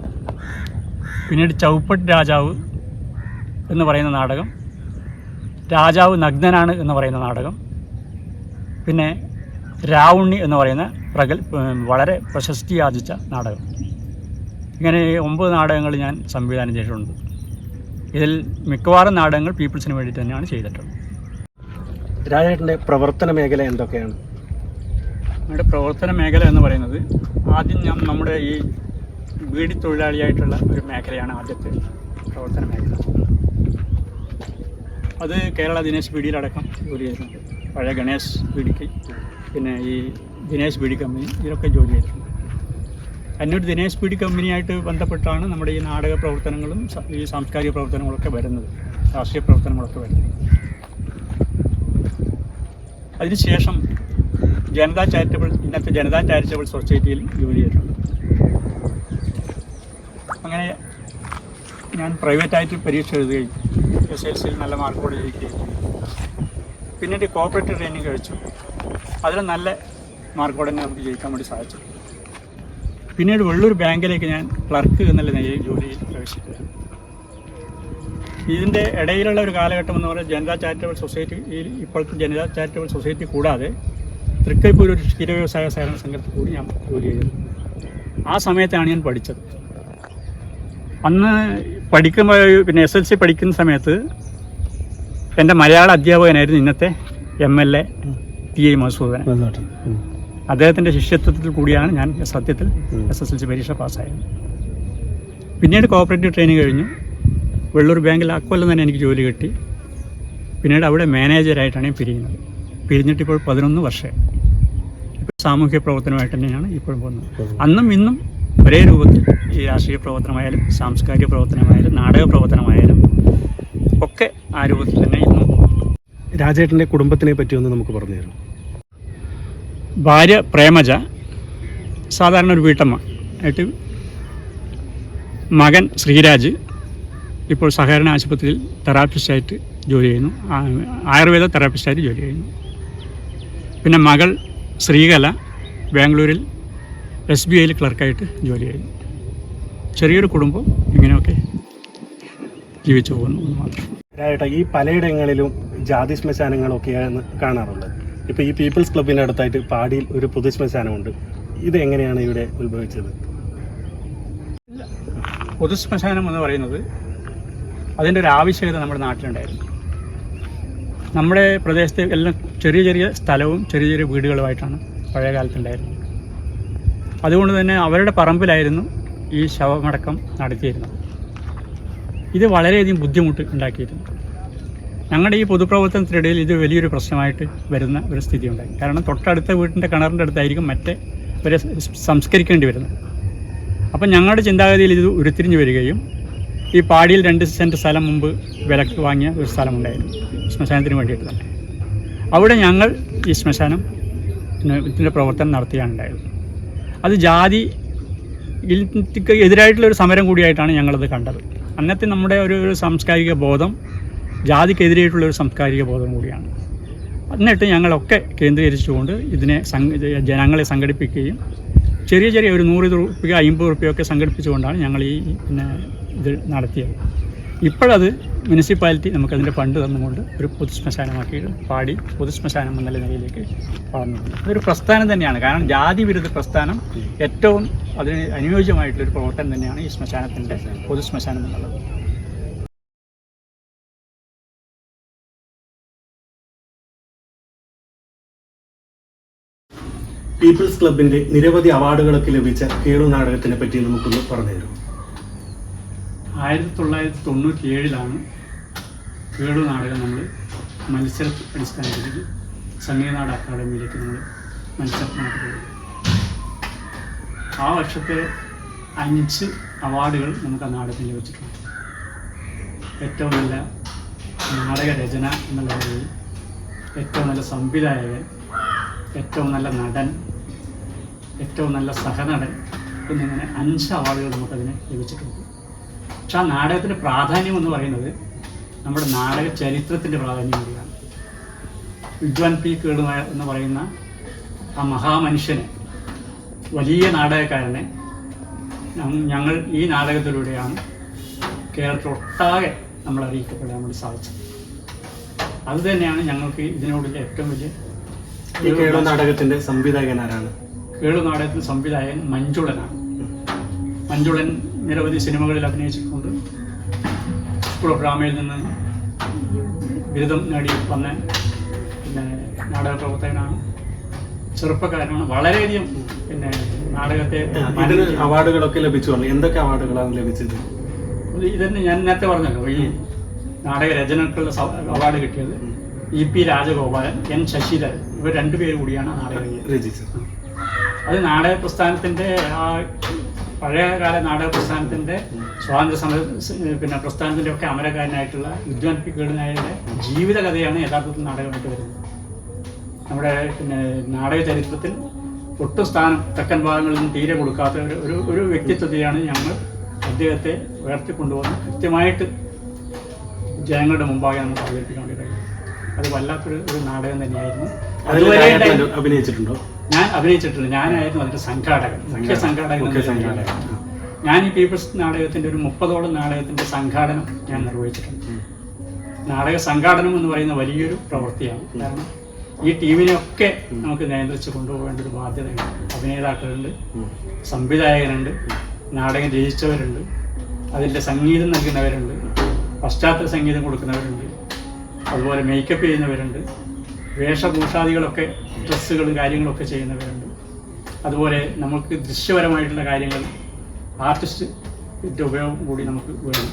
പിന്നീട് ചൗപ്പട്ട് രാജാവ് എന്ന് പറയുന്ന നാടകം, രാജാവ് നഗ്നനാണ് എന്ന് പറയുന്ന നാടകം, പിന്നെ രാവുണ്ണി എന്ന് പറയുന്ന വളരെ പ്രശസ്തി ആർജിച്ച നാടകം. ഇങ്ങനെ 9 നാടകങ്ങൾ ഞാൻ സംവിധാനം ചെയ്തിട്ടുണ്ട്. ഇതിൽ മിക്കവാറും നാടകങ്ങൾ പീപ്പിൾസിന് വേണ്ടി തന്നെയാണ് ചെയ്തിട്ടുള്ളത്. രാജേട്ടൻ്റെ പ്രവർത്തന മേഖല എന്തൊക്കെയാണ്? നമ്മുടെ പ്രവർത്തന മേഖല എന്ന് പറയുന്നത്, ആദ്യം നമ്മുടെ ഈ ബീഡി തൊഴിലാളിയായിട്ടുള്ള ഒരു മേഖലയാണ് ആദ്യത്തെ പ്രവർത്തന മേഖല. അത് കേരള ദിനേശ് ബീഡിയിലടക്കം ജോലി ചെയ്തിട്ടുണ്ട്. പഴയ ഗണേശ് ബീഡിക്ക്, പിന്നെ ഈ ദിനേശ് ബീഡി കമ്പനി, ഇതിലൊക്കെ ജോലി ചെയ്തിട്ടുണ്ട്. അന്നൊരു ദിനേശ് ബീഡി കമ്പനിയായിട്ട് ബന്ധപ്പെട്ടാണ് നമ്മുടെ ഈ നാടക പ്രവർത്തനങ്ങളും ഈ സാംസ്കാരിക പ്രവർത്തനങ്ങളൊക്കെ വരുന്നത്, രാഷ്ട്രീയ പ്രവർത്തനങ്ങളൊക്കെ വരുന്നത്. അതിനുശേഷം ഇന്നത്തെ ജനതാ ചാരിറ്റബിൾ സൊസൈറ്റിയിൽ ജോലി ചെയ്തിട്ടുണ്ട്. അങ്ങനെ ഞാൻ പ്രൈവറ്റായിട്ട് പരീക്ഷ എഴുതുകയും SLCയിൽ നല്ല മാർക്കോടെ ജയിക്കുകയും പിന്നീട് കോപ്പറേറ്റീവ് ട്രെയിനിങ് കഴിച്ചു. അതിൽ നല്ല മാർക്കോടെ തന്നെ നമുക്ക് ജയിക്കാൻ വേണ്ടി സാധിച്ചു. പിന്നീട് വെള്ളൂർ ബാങ്കിലേക്ക് ഞാൻ ക്ലർക്ക് എന്നുള്ള നിലയിൽ ജോലിയിൽ പ്രവേശിക്കുകയാണ്. ഇതിൻ്റെ ഇടയിലുള്ള ഒരു കാലഘട്ടം എന്ന് പറയുന്നത് ജനതാ ചാരിറ്റബിൾ സൊസൈറ്റിയിൽ, ഇപ്പോഴത്തെ ജനതാ ചാരിറ്റബിൾ സൊസൈറ്റി കൂടാതെ തൃക്കരിപ്പൂർ ഒരു ക്ഷീര വ്യവസായ സഹകരണ സംഘത്തിൽ കൂടി ഞാൻ ജോലി ചെയ്തത്. ആ സമയത്താണ് ഞാൻ പഠിച്ചത്. അന്ന് പഠിക്കുമ്പോൾ, പിന്നെ SLC പഠിക്കുന്ന സമയത്ത് എൻ്റെ മലയാള അധ്യാപകനായിരുന്നു ഇന്നത്തെ MLA TI മധുസൂദനൻ. അദ്ദേഹത്തിൻ്റെ ശിഷ്യത്വത്തിൽ കൂടിയാണ് ഞാൻ സത്യത്തിൽ SSLC പരീക്ഷ പാസ്സായത്. പിന്നീട് കോപ്പറേറ്റീവ് ട്രെയിനിങ് കഴിഞ്ഞു. വെള്ളൂർ ബാങ്കിൽ അക്കൊല്ലം തന്നെ എനിക്ക് ജോലി കിട്ടി. പിന്നീട് അവിടെ മാനേജറായിട്ടാണ് ഞാൻ പിരിയുന്നത്. പിരിഞ്ഞിട്ടിപ്പോൾ 11 വർഷം. ഇപ്പോൾ സാമൂഹ്യ പ്രവർത്തനമായിട്ട് തന്നെയാണ് ഇപ്പോഴും പോകുന്നത്. അന്നും ഇന്നും ഒരേ രൂപത്തിൽ ഈ രാഷ്ട്രീയ പ്രവർത്തനമായാലും സാംസ്കാരിക പ്രവർത്തനമായാലും നാടക പ്രവർത്തനമായാലും ഒക്കെ ആ രൂപത്തിൽ തന്നെ ഇന്നും പോകും. രാജേട്ടൻ്റെ കുടുംബത്തിനെ പറ്റി ഒന്ന് നമുക്ക് പറഞ്ഞു തരും. ഭാര്യ പ്രേമജ, സാധാരണ ഒരു വീട്ടമ്മ ആയിട്ട്. മകൻ ശ്രീരാജ് ഇപ്പോൾ സഹകരണ ആശുപത്രിയിൽ തെറാപ്പിസ്റ്റായിട്ട് ജോലി ചെയ്യുന്നു, ആയുർവേദ തെറാപ്പിസ്റ്റായിട്ട് ജോലി ചെയ്യുന്നു. പിന്നെ മകൾ ശ്രീകല ബാംഗ്ലൂരിൽ SBIയിൽ ക്ലർക്കായിട്ട് ജോലി ചെയ്യുന്നു. ചെറിയൊരു കുടുംബം ഇങ്ങനെയൊക്കെ ജീവിച്ചു പോകുന്നു എന്ന് മാത്രം. രാജേട്ടാ, ഈ പലയിടങ്ങളിലും ജാതി ശ്മശാനങ്ങളൊക്കെയാണ് കാണാറുള്ളത്. ഇപ്പോൾ ഈ പീപ്പിൾസ് ക്ലബിൻ്റെ അടുത്തായിട്ട് പാടിയിൽ ഒരു പൊതു ശ്മശാനമുണ്ട്. ഇത് എങ്ങനെയാണ് ഇവിടെ ഉത്ഭവിച്ചത്? പൊതുശ്മശാനം എന്ന് പറയുന്നത് അതിൻ്റെ ഒരു ആവശ്യകത നമ്മുടെ നാട്ടിലുണ്ടായിരുന്നു. നമ്മുടെ പ്രദേശത്തെ എല്ലാം ചെറിയ ചെറിയ സ്ഥലവും ചെറിയ ചെറിയ വീടുകളുമായിട്ടാണ് പഴയ കാലത്തുണ്ടായിരുന്നത്. അതുകൊണ്ട് തന്നെ അവരുടെ പറമ്പിലായിരുന്നു ഈ ശവമടക്കം നടത്തിയിരുന്നത്. ഇത് വളരെയധികം ബുദ്ധിമുട്ട് ഉണ്ടാക്കിയിരുന്നു. ഞങ്ങളുടെ ഈ പൊതുപ്രവർത്തനത്തിനിടയിൽ ഇത് വലിയൊരു പ്രശ്നമായിട്ട് വരുന്ന ഒരു സ്ഥിതി ഉണ്ടായി. കാരണം തൊട്ടടുത്ത വീട്ടിൻ്റെ കിണറിൻ്റെ അടുത്തായിരിക്കും മറ്റേ വരെ സംസ്കരിക്കേണ്ടി വരുന്നത്. അപ്പം ഞങ്ങളുടെ ചിന്താഗതിയിൽ ഇത് ഉരുത്തിരിഞ്ഞു വരികയും ഈ പാടിയിൽ 2 സെൻറ്റ് സ്ഥലം മുമ്പ് വിലക്ക് വാങ്ങിയ ഒരു സ്ഥലമുണ്ടായിരുന്നു ശ്മശാനത്തിന് വേണ്ടിയിട്ട് തന്നെ. അവിടെ ഞങ്ങൾ ഈ ശ്മശാനം ഇതിൻ്റെ പ്രവർത്തനം നടത്തുകയാണ് ഉണ്ടായത്. അത് ജാതിക്ക് എതിരായിട്ടുള്ളൊരു സമരം കൂടിയായിട്ടാണ് ഞങ്ങളത് കണ്ടത്. അന്നത്തെ നമ്മുടെ ഒരു സാംസ്കാരിക ബോധം ജാതിക്കെതിരായിട്ടുള്ളൊരു സാംസ്കാരിക ബോധം കൂടിയാണ്. എന്നിട്ട് ഞങ്ങളൊക്കെ കേന്ദ്രീകരിച്ചുകൊണ്ട് ഇതിനെ ജനങ്ങളെ സംഘടിപ്പിക്കുകയും ചെറിയ ചെറിയ ഒരു 100 രൂപ 50 രൂപയൊക്കെ സംഘടിപ്പിച്ചുകൊണ്ടാണ് ഞങ്ങൾ ഈ ഇത് നടത്തിയത്. ഇപ്പോഴത് മുനിസിപ്പാലിറ്റി നമുക്കതിൻ്റെ ഫണ്ട് തന്നുകൊണ്ട് ഒരു പൊതുശ്മശാനമാക്കി പാടി പൊതുശ്മശാനം എന്നുള്ള നിലയിലേക്ക് വളർന്നിട്ടുണ്ട്. അതൊരു പ്രസ്ഥാനം തന്നെയാണ്. കാരണം ജാതി വിരുദ്ധ പ്രസ്ഥാനം ഏറ്റവും അതിന് അനുയോജ്യമായിട്ടുള്ളൊരു പ്രവർത്തനം തന്നെയാണ് ഈ ശ്മശാനത്തിൻ്റെ പൊതുശ്മശാനം എന്നുള്ളത്. പീപ്പിൾസ് ക്ലബിൻ്റെ നിരവധി അവാർഡുകളൊക്കെ ലഭിച്ച കേളു നാടകത്തിനെ പറ്റി നമുക്കൊന്ന് പറഞ്ഞുതരും. 1997 കേളു നാടകം നമ്മൾ മത്സര അടിസ്ഥാനത്തിൽ സംഗീതനാടക അക്കാദമിയിലേക്ക് നമ്മൾ മത്സരത്തിനായിട്ട് പോയി. ആ വർഷത്തെ 5 അവാർഡുകൾ നമുക്ക് ആ നാടകത്തിന് ലഭിച്ചിട്ടുണ്ട്. ഏറ്റവും നല്ല നാടക രചന എന്നുള്ള നിലയിൽ, ഏറ്റവും നല്ല സംവിധായകൻ, ഏറ്റവും നല്ല നടൻ, ഏറ്റവും നല്ല സഹനടൻ എന്നിങ്ങനെ 5 അവാർഡുകൾ നമുക്കതിന് ലഭിച്ചിട്ടുണ്ട്. പക്ഷെ ആ നാടകത്തിൻ്റെ പ്രാധാന്യം എന്ന് പറയുന്നത് നമ്മുടെ നാടക ചരിത്രത്തിൻ്റെ പ്രാധാന്യം കൂടിയാണ്. വിദ്വാൻ പി കേളു എന്ന് പറയുന്ന ആ മഹാമനുഷ്യനെ, വലിയ നാടകക്കാരനെ ഞങ്ങൾ ഈ നാടകത്തിലൂടെയാണ് കേരളത്തിലൊട്ടാകെ നമ്മൾ അറിയിക്കപ്പെടാൻ വേണ്ടി സാധിച്ചത്. അതുതന്നെയാണ് ഞങ്ങൾക്ക് ഇതിനോടുള്ള ഏറ്റവും വലിയ. ഈ കേളു നാടകത്തിൻ്റെ സംവിധായകൻ ആരാണ്? കേളു നാടകത്തിൻ്റെ സംവിധായകൻ മഞ്ജുളനാണ്. മഞ്ജുളൻ നിരവധി സിനിമകളിൽ അഭിനയിച്ചിട്ടുണ്ട്. സ്കൂൾ ഓഫ് ഡ്രാമയിൽ നിന്ന് ബിരുദം നേടി വന്ന നാടക പ്രവർത്തകനാണ്. ചെറുപ്പക്കാരനാണ്. വളരെയധികം നാടകത്തെ അവാർഡുകളൊക്കെ ലഭിച്ചു. എന്തൊക്കെ അവാർഡുകളാണ് ലഭിച്ചത്? ഇതന്നെ ഞാൻ നേരത്തെ പറഞ്ഞല്ലോ. ഈ നാടക രചനക്കുള്ള അവാർഡ് കിട്ടിയത് EP രാജഗോപാലൻ, N ശശിധരൻ, ഇവർ 2 പേര് കൂടിയാണ് നാടകം രചിച്ചത്. അത് നാടക പ്രസ്ഥാനത്തിൻ്റെ ആ പഴയകാല നാടക പ്രസ്ഥാനത്തിൻ്റെ സ്വാതന്ത്ര്യ സമര പ്രസ്ഥാനത്തിൻ്റെ ഒക്കെ അമരക്കാരനായിട്ടുള്ള വിദ്വാൻ പി കേളു നായരുടെ ജീവിതകഥയാണ് യഥാർത്ഥത്തിൽ നാടകമായിട്ട് വരുന്നത്. നമ്മുടെ നാടക ചരിത്രത്തിൽ ഒട്ടും സ്ഥാനം തെക്കൻ ഭാഗങ്ങളിൽ നിന്ന് തീരെ കൊടുക്കാത്ത ഒരു വ്യക്തിത്വത്തെയാണ് ഞങ്ങൾ അദ്ദേഹത്തെ ഉയർത്തിക്കൊണ്ടുവന്ന് കൃത്യമായിട്ട് ജനങ്ങളുടെ മുമ്പാകെ നമ്മൾ അവതരിപ്പിക്കാൻ വേണ്ടി കഴിയും. അത് വല്ലാത്തൊരു നാടകം തന്നെയായിരുന്നു. അതുവരെ അഭിനയിച്ചിട്ടുണ്ടോ? ഞാൻ അഭിനയിച്ചിട്ടുണ്ട്. ഞാനായിരുന്നു അതിൻ്റെ സംഘാടകൻ, മുഖ്യ സംഘാടകൻ. ഞാൻ ഈ പീപ്പിൾസ് നാടകത്തിൻ്റെ ഒരു 30ഓളം നാടകത്തിൻ്റെ സംഘാടനം ഞാൻ നിർവഹിച്ചിട്ടുണ്ട്. നാടക സംഘാടനം എന്ന് പറയുന്ന വലിയൊരു പ്രവൃത്തിയാണ്. കാരണം ഈ ടീമിനെയൊക്കെ നമുക്ക് നിയന്ത്രിച്ച് കൊണ്ടുപോകേണ്ട ഒരു ബാധ്യതയുണ്ട്. അഭിനേതാക്കളുണ്ട്, സംവിധായകനുണ്ട്, നാടകം രചിച്ചവരുണ്ട്, അതിൻ്റെ സംഗീതം നൽകുന്നവരുണ്ട്, പശ്ചാത്തല സംഗീതം കൊടുക്കുന്നവരുണ്ട്, അതുപോലെ മേക്കപ്പ് ചെയ്യുന്നവരുണ്ട്, വേഷഭൂഷാദികളൊക്കെ ഡ്രസ്സുകളും കാര്യങ്ങളൊക്കെ ചെയ്യുന്നവരുണ്ട്. അതുപോലെ നമുക്ക് ദൃശ്യപരമായിട്ടുള്ള കാര്യങ്ങൾ ആർട്ടിസ്റ്റിൻ്റെ ഉപയോഗം കൂടി നമുക്ക് വേണം.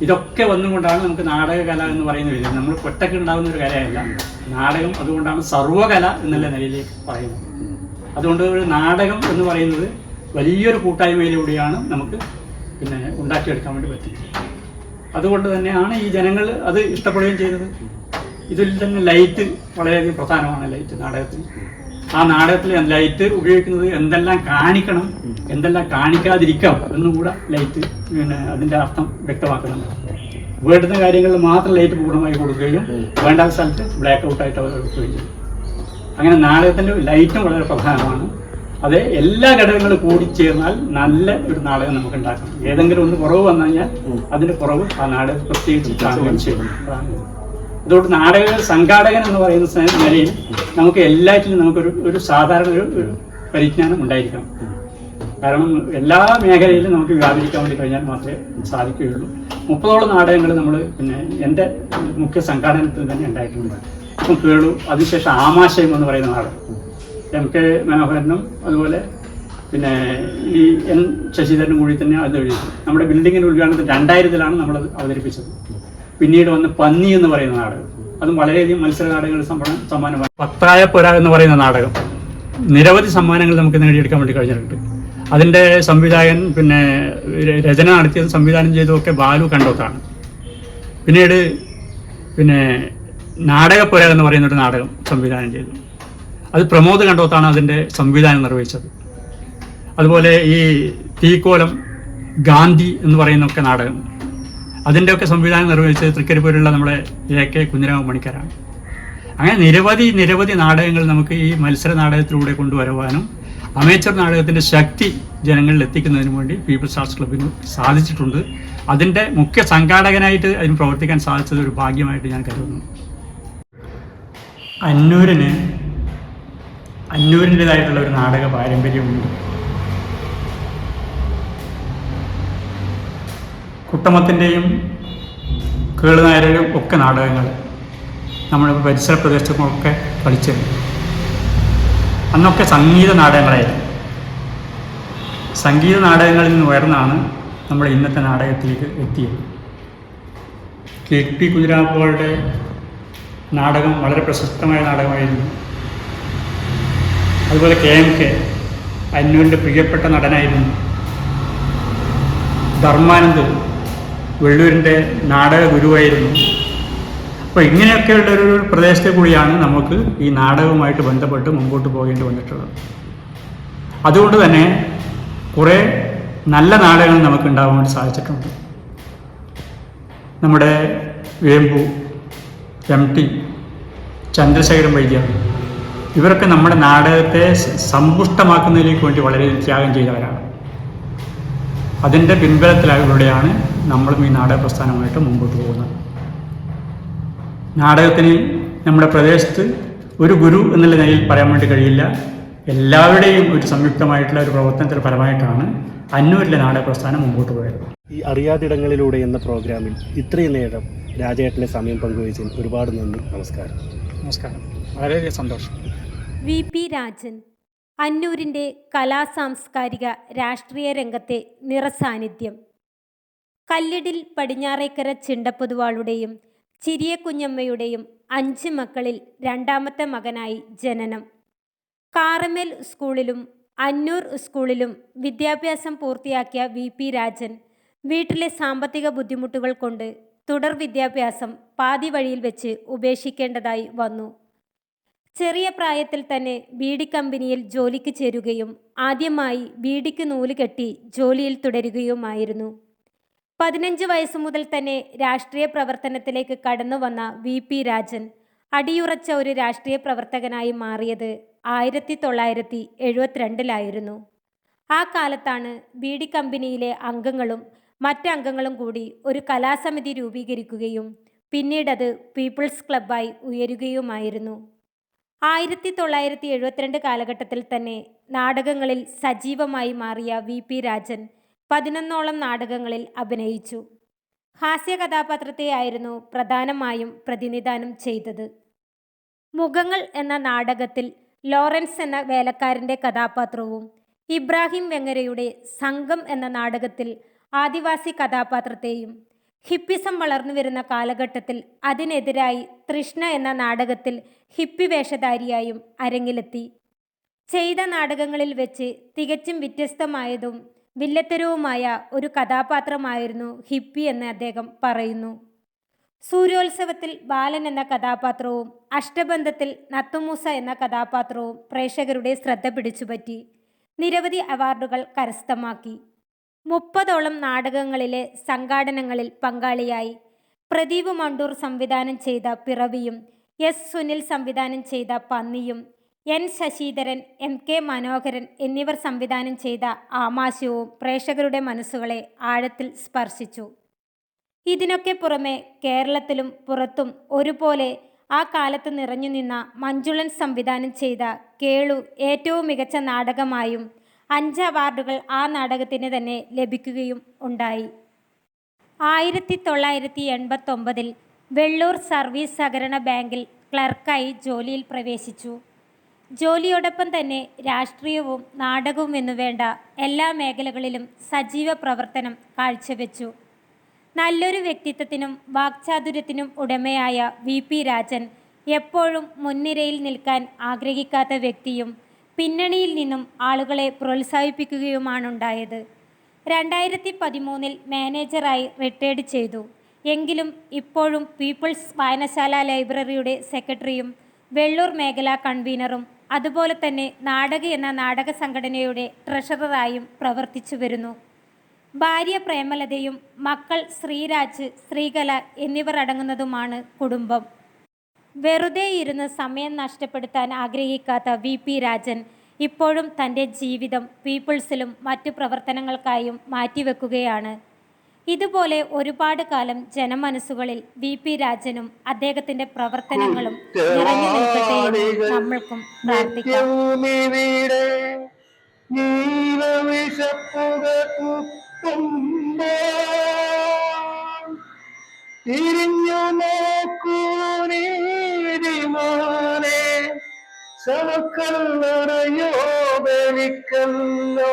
ഇതൊക്കെ വന്നുകൊണ്ടാണ് നമുക്ക് നാടകകല എന്ന് പറയുന്നത്. നമ്മൾ ഒറ്റയ്ക്ക് ഉണ്ടാകുന്ന ഒരു കലയല്ല നാടകം. അതുകൊണ്ടാണ് സർവ്വകല എന്നുള്ള നിലയിലേക്ക് പറയുന്നത്. അതുകൊണ്ട് ഒരു നാടകം എന്ന് പറയുന്നത് വലിയൊരു കൂട്ടായ്മയിലൂടെയാണ് നമുക്ക് ഉണ്ടാക്കിയെടുക്കാൻ വേണ്ടി പറ്റുന്നത്. അതുകൊണ്ട് തന്നെയാണ് ഈ ജനങ്ങൾ അത് ഇഷ്ടപ്പെടുകയും ചെയ്തത്. ഇതിൽ തന്നെ ലൈറ്റ് വളരെയധികം പ്രധാനമാണ്. ലൈറ്റ് നാടകത്തിൽ, ആ നാടകത്തിൽ ലൈറ്റ് ഉപയോഗിക്കുന്നത് എന്തെല്ലാം കാണിക്കണം, എന്തെല്ലാം കാണിക്കാതിരിക്കാം എന്നുകൂടെ ലൈറ്റ് അതിൻ്റെ അർത്ഥം വ്യക്തമാക്കുന്നുണ്ട്. വേണ്ടുന്ന കാര്യങ്ങളിൽ മാത്രം ലൈറ്റ് പൂർണ്ണമായി കൊടുക്കുകയും വേണ്ടാത്ത സ്ഥലത്ത് ബ്ലാക്ക് ഔട്ടായിട്ട് അവർ എടുക്കുകയും ചെയ്യും. അങ്ങനെ നാടകത്തിൻ്റെ ലൈറ്റും വളരെ പ്രധാനമാണ്. അത് എല്ലാ ഘടകങ്ങളും കൂടിച്ചേർന്നാൽ നല്ല ഒരു നാടകം നമുക്ക് ഉണ്ടാക്കാം. ഏതെങ്കിലും ഒന്ന് കുറവ് വന്നു കഴിഞ്ഞാൽ അതിന്റെ കുറവ് ആ നാടകം പ്രത്യേകിച്ച് കാണുകയും ചെയ്യും. അതുകൊണ്ട് നാടക സംഘാടകൻ എന്ന് പറയുന്ന നിലയിൽ നമുക്ക് എല്ലാറ്റിലും നമുക്കൊരു സാധാരണ ഒരു പരിജ്ഞാനം ഉണ്ടായിരിക്കണം. കാരണം എല്ലാ മേഖലയിലും നമുക്ക് വ്യാപരിക്കാൻ വേണ്ടി കഴിഞ്ഞാൽ മാത്രമേ സാധിക്കുകയുള്ളൂ. 30ഓളം നാടകങ്ങൾ നമ്മൾ എൻ്റെ മുഖ്യ സംഘാടനത്തിൽ തന്നെ ഉണ്ടായിട്ടുണ്ട്. ഇപ്പം കേളു, അതിനുശേഷം ആമാശയം എന്ന് പറയുന്ന നാടകം MK മനോഹരനും അതുപോലെ ഈ N ശശിധരനും കൂടി തന്നെ അത് എഴുതി. നമ്മുടെ ബിൽഡിങ്ങിൻ്റെ ഉദ്ഘാടനത്തിൽ 2000-ലാണ് നമ്മളത് അവതരിപ്പിച്ചത്. പിന്നീട് വന്ന് പന്നി എന്ന് പറയുന്ന നാടകം, അതും വളരെയധികം മത്സര നാടകങ്ങൾ സമ്മാനമായി. പത്തായ പുര എന്ന് പറയുന്ന നാടകം നിരവധി സമ്മാനങ്ങൾ നമുക്ക് നേടിയെടുക്കാൻ വേണ്ടി കഴിഞ്ഞിട്ടുണ്ട്. അതിൻ്റെ സംവിധായകൻ രചന നടത്തിയതും സംവിധാനം ചെയ്തതൊക്കെ ബാലു കണ്ടോത്താണ്. പിന്നീട് നാടകപ്പുര എന്ന് പറയുന്നൊരു നാടകം സംവിധാനം ചെയ്തു. അത് പ്രമോദ് കണ്ടോത്താണ് അതിൻ്റെ സംവിധാനം നിർവഹിച്ചത്. അതുപോലെ ഈ തീക്കോലം, ഗാന്ധി എന്ന് പറയുന്നൊക്കെ നാടകം, അതിൻ്റെയൊക്കെ സംവിധാനം നിർവഹിച്ചത് തൃക്കരിപ്പൂരിലുള്ള നമ്മുടെ AK കുഞ്ഞിരാമ മണിക്കരാണ്. അങ്ങനെ നിരവധി നാടകങ്ങൾ നമുക്ക് ഈ മത്സര നാടകത്തിലൂടെ കൊണ്ടുവരുവാനും അമേച്ചർ നാടകത്തിൻ്റെ ശക്തി ജനങ്ങളിൽ എത്തിക്കുന്നതിന് വേണ്ടി പീപ്പിൾസ് ആർട്സ് ക്ലബിന് സാധിച്ചിട്ടുണ്ട്. അതിൻ്റെ മുഖ്യ സംഘാടകനായിട്ട് അതിന് പ്രവർത്തിക്കാൻ സാധിച്ചത് ഒരു ഭാഗ്യമായിട്ട് ഞാൻ കരുതുന്നു. അന്നൂരിൻ്റെതായിട്ടുള്ള ഒരു നാടക പാരമ്പര്യമുണ്ട്. കുട്ടമത്തിൻ്റെയും കേളുനായരുടെയും ഒക്കെ നാടകങ്ങൾ നമ്മുടെ പരിസര പ്രദേശങ്ങളൊക്കെ കളിച്ചിരുന്നു. അന്നൊക്കെ സംഗീത നാടകങ്ങളായിരുന്നു. സംഗീത നാടകങ്ങളിൽ നിന്ന് ഉയർന്നാണ് നമ്മൾ ഇന്നത്തെ നാടകത്തിലേക്ക് എത്തിയത്. KP കുഞ്ഞിരാമയുടെ നാടകം വളരെ പ്രശസ്തമായ നാടകമായിരുന്നു. അതുപോലെ KMK അന്നൂരിൻ്റെ പ്രിയപ്പെട്ട നടനായിരുന്നു. ധർമാനന്ദ് വെള്ളൂരിൻ്റെ നാടക ഗുരുവായിരുന്നു. അപ്പോൾ ഇങ്ങനെയൊക്കെയുള്ളൊരു പ്രദേശത്തെ കൂടിയാണ് നമുക്ക് ഈ നാടകവുമായിട്ട് ബന്ധപ്പെട്ട് മുമ്പോട്ട് പോകേണ്ടി വന്നിട്ടുള്ളത്. അതുകൊണ്ട് തന്നെ കുറേ നല്ല നാടകങ്ങൾ നമുക്ക് ഉണ്ടാകാൻ വേണ്ടി സാധിച്ചിട്ടുണ്ട്. നമ്മുടെ വേമ്പു, MT, ചന്ദ്രശേഖരൻ വൈദ്യ, ഇവരൊക്കെ നമ്മുടെ നാടകത്തെ സമ്പുഷ്ടമാക്കുന്നതിലേക്ക് വേണ്ടി വളരെ ത്യാഗം ചെയ്തവരാണ്. അതിൻ്റെ പിൻബലത്തിലൂടെയാണ് നമ്മളും ഈ നാടക പ്രസ്ഥാനമായിട്ട് മുമ്പോട്ട് പോകുന്നത്. നാടകത്തിന് നമ്മുടെ പ്രദേശത്ത് ഒരു ഗുരു എന്നുള്ള നിലയിൽ പറയാൻ വേണ്ടി കഴിയില്ല. എല്ലാവരുടെയും ഒരു സംയുക്തമായിട്ടുള്ള ഒരു പ്രവർത്തനത്തിന് ഫലമായിട്ടാണ് അന്നൂരിലെ നാടക പ്രസ്ഥാനം മുമ്പോട്ട് പോയത്. ഈ അറിയാതിടങ്ങളിലൂടെ എന്ന പ്രോഗ്രാമിൽ ഇത്രയും നേരം രാജേട്ടൻ്റെ സമയം പങ്കുവച്ചതിന് ഒരുപാട് നന്ദി. നമസ്കാരം. നമസ്കാരം. വളരെയധികം സന്തോഷം. VP രാജൻ അന്നൂരിൻ്റെ കലാസാംസ്കാരിക രാഷ്ട്രീയ രംഗത്തെ നിറസാന്നിധ്യം. കല്ലിടിൽ പടിഞ്ഞാറേക്കര ചിണ്ടപ്പൊതുവാളുടെയും ചിരിയ കുഞ്ഞമ്മയുടെയും 5 മക്കളിൽ 2ാമത്തെ മകനായി ജനനം. കാറമേൽ സ്കൂളിലും അന്നൂർ സ്കൂളിലും വിദ്യാഭ്യാസം പൂർത്തിയാക്കിയ VP രാജൻ വീട്ടിലെ സാമ്പത്തിക ബുദ്ധിമുട്ടുകൾ കൊണ്ട് തുടർ വിദ്യാഭ്യാസം പാതി വഴിയിൽ വെച്ച് ഉപേക്ഷിക്കേണ്ടതായി വന്നു. ചെറിയ പ്രായത്തിൽ തന്നെ ബീഡി കമ്പനിയിൽ ജോലിക്ക് ചേരുകയും ആദ്യമായി ബീഡിക്ക് നൂല് കെട്ടി ജോലിയിൽ തുടരുകയുമായിരുന്നു. 15 വയസ്സു മുതൽ തന്നെ രാഷ്ട്രീയ പ്രവർത്തനത്തിലേക്ക് കടന്നു വന്ന VP രാജൻ അടിയുറച്ച ഒരു രാഷ്ട്രീയ പ്രവർത്തകനായി മാറിയത് 1972-ലായിരുന്നു. ആ കാലത്താണ് ബീഡി കമ്പനിയിലെ അംഗങ്ങളും മറ്റംഗങ്ങളും കൂടി ഒരു കലാസമിതി രൂപീകരിക്കുകയും പിന്നീടത് പീപ്പിൾസ് ക്ലബ്ബായി ഉയരുകയുമായിരുന്നു. 1972 കാലഘട്ടത്തിൽ തന്നെ നാടകങ്ങളിൽ സജീവമായി മാറിയ VP രാജൻ 11ഓളം നാടകങ്ങളിൽ അഭിനയിച്ചു. ഹാസ്യ കഥാപാത്രത്തെയായിരുന്നു പ്രധാനമായും പ്രതിനിധാനം ചെയ്തത്. മുഖങ്ങൾ എന്ന നാടകത്തിൽ ലോറൻസ് എന്ന വേലക്കാരൻ്റെ കഥാപാത്രവും ഇബ്രാഹിം വെങ്ങരയുടെ സംഘം എന്ന നാടകത്തിൽ ആദിവാസി കഥാപാത്രത്തെയും, ഹിപ്പിസം വളർന്നു വരുന്ന കാലഘട്ടത്തിൽ അതിനെതിരായി തൃഷ്ണ എന്ന നാടകത്തിൽ ഹിപ്പി വേഷധാരിയായും അരങ്ങിലെത്തി. ചെയ്ത നാടകങ്ങളിൽ വെച്ച് തികച്ചും വ്യത്യസ്തമായതും വില്ലത്തരവുമായ ഒരു കഥാപാത്രമായിരുന്നു ഹിപ്പി എന്ന് അദ്ദേഹം പറയുന്നു. സൂര്യോത്സവത്തിൽ ബാലൻ എന്ന കഥാപാത്രവും അഷ്ടബന്ധത്തിൽ നത്തുമൂസ എന്ന കഥാപാത്രവും പ്രേക്ഷകരുടെ ശ്രദ്ധ പിടിച്ചുപറ്റി നിരവധി അവാർഡുകൾ കരസ്ഥമാക്കി. 30ഓളം നാടകങ്ങളിലെ സംഘാടനങ്ങളിൽ പങ്കാളിയായി. പ്രദീപ് മണ്ടൂർ സംവിധാനം ചെയ്ത പിറവിയും S. സുനിൽ സംവിധാനം ചെയ്ത പന്നിയും എൻ ശശിധരൻ, MK മനോഹരൻ എന്നിവർ സംവിധാനം ചെയ്ത ആമാശയവും പ്രേക്ഷകരുടെ മനസ്സുകളെ ആഴത്തിൽ സ്പർശിച്ചു. ഇതിനൊക്കെ പുറമെ കേരളത്തിലും പുറത്തും ഒരുപോലെ ആ കാലത്ത് നിറഞ്ഞു നിന്ന മഞ്ജുളൻ സംവിധാനം ചെയ്ത കേളു ഏറ്റവും മികച്ച നാടകമായും 5 അവാർഡുകൾ ആ നാടകത്തിന് തന്നെ ലഭിക്കുകയും ഉണ്ടായി. 1989 വെള്ളൂർ സർവീസ് സഹകരണ ബാങ്കിൽ ക്ലർക്കായി ജോലിയിൽ പ്രവേശിച്ചു. ജോലിയോടൊപ്പം തന്നെ രാഷ്ട്രീയവും നാടകവും എന്നുവേണ്ട എല്ലാ മേഖലകളിലും സജീവ പ്രവർത്തനം കാഴ്ചവെച്ചു. നല്ലൊരു വ്യക്തിത്വത്തിനും വാക്ചാതുര്യത്തിനും ഉടമയായ VP രാജൻ എപ്പോഴും മുൻനിരയിൽ നിൽക്കാൻ ആഗ്രഹിക്കാത്ത വ്യക്തിയും പിന്നണിയിൽ നിന്നും ആളുകളെ പ്രോത്സാഹിപ്പിക്കുകയുമാണുണ്ടായത്. 2013 മാനേജറായി റിട്ടയർഡ് ചെയ്തു. എങ്കിലും ഇപ്പോഴും പീപ്പിൾസ് വായനശാല ലൈബ്രറിയുടെ സെക്രട്ടറിയും വെള്ളൂർ മേഖലാ കൺവീനറും അതുപോലെ തന്നെ നാടക എന്ന നാടക സംഘടനയുടെ ട്രഷററായും പ്രവർത്തിച്ചു വരുന്നു. ഭാര്യ പ്രേമലതയും മക്കൾ ശ്രീരാജ്, ശ്രീകല എന്നിവർ അടങ്ങുന്നതുമാണ് കുടുംബം. വെറുതെ ഇരുന്ന് സമയം നഷ്ടപ്പെടുത്താൻ ആഗ്രഹിക്കാത്ത VP രാജൻ ഇപ്പോഴും തൻ്റെ ജീവിതം പീപ്പിൾസിലും മറ്റു പ്രവർത്തനങ്ങൾക്കായും മാറ്റിവെക്കുകയാണ്. ഇതുപോലെ ഒരുപാട് കാലം ജനമനസ്സുകളിൽ VP രാജനും അദ്ദേഹത്തിൻ്റെ പ്രവർത്തനങ്ങളും നിറഞ്ഞു നിൽക്കട്ടെ എന്ന് നമ്മൾക്കും പ്രാർത്ഥിക്കാം. തിരിഞ്ഞു നോക്കൂ നീതിമാനെ, സമക്കല്ലറയോ ബലിക്കല്ലോ.